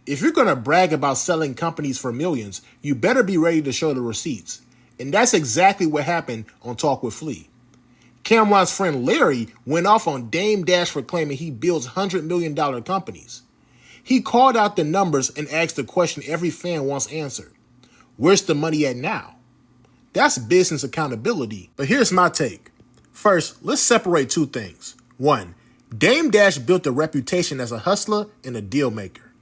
If you're going to brag about selling companies for millions, you better be ready to show the receipts. And that's exactly what happened on Talk with Flea. Cam'ron's friend Larry went off on Dame Dash for claiming he builds $100 million companies. He called out the numbers and asked the question every fan wants answered. Where's the money at now? That's business accountability. But here's my take. First, let's separate two things. One, Dame Dash built a reputation as a hustler and a deal maker.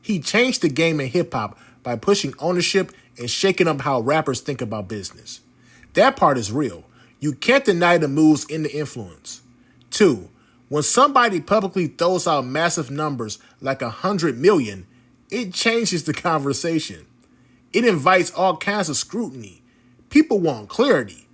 He changed the game in hip-hop by pushing ownership and shaking up how rappers think about business. That part is real. You can't deny the moves and the influence. Two, when somebody publicly throws out massive numbers like 100 million, it changes the conversation. It invites all kinds of scrutiny. People want clarity.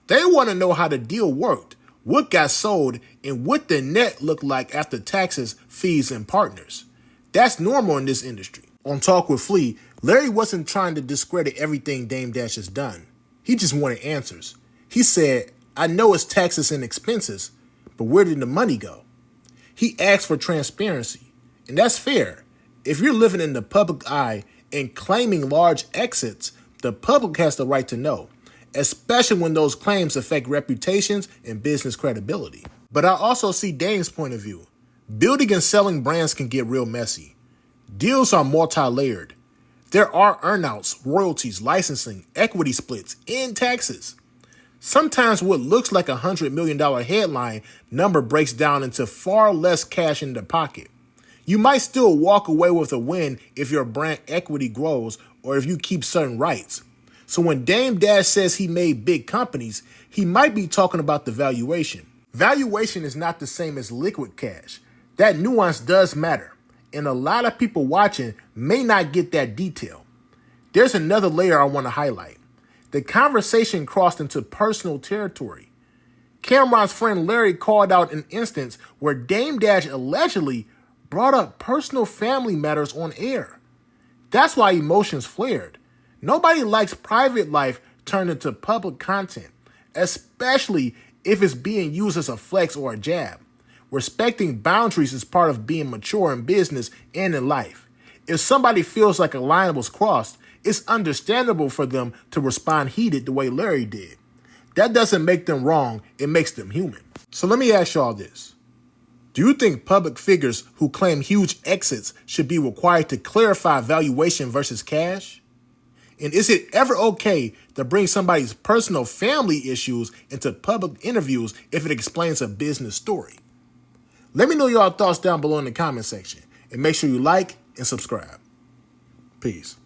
They want to know how the deal worked, what got sold, and what the net looked like after taxes, fees, and partners. That's normal in this industry. On Talk with Flea, Larry wasn't trying to discredit everything Dame Dash has done. He just wanted answers. He said, I know it's taxes and expenses, but where did the money go? He asked for transparency, and that's fair. If you're living in the public eye and claiming large exits, the public has the right to know, especially when those claims affect reputations and business credibility. But I also see Dame's point of view. Building and selling brands can get real messy. Deals are multi-layered. There are earnouts, royalties, licensing, equity splits, and taxes. Sometimes what looks like $100 million headline number breaks down into far less cash in the pocket. You might still walk away with a win if your brand equity grows or if you keep certain rights. So when Dame Dash says he made big companies, he might be talking about the valuation. Valuation is not the same as liquid cash. That nuance does matter, and a lot of people watching may not get that detail. There's another layer I want to highlight. The conversation crossed into personal territory. Cam'ron's friend Larry called out an instance where Dame Dash allegedly brought up personal family matters on air. That's why emotions flared. Nobody likes private life turned into public content, especially if it's being used as a flex or a jab. Respecting boundaries is part of being mature in business and in life. If somebody feels like a line was crossed, it's understandable for them to respond heated the way Larry did. That doesn't make them wrong, it makes them human. So let me ask y'all this. Do you think public figures who claim huge exits should be required to clarify valuation versus cash? And is it ever okay to bring somebody's personal family issues into public interviews if it explains a business story? Let me know your thoughts down below in the comment section, and make sure you like and subscribe. Peace.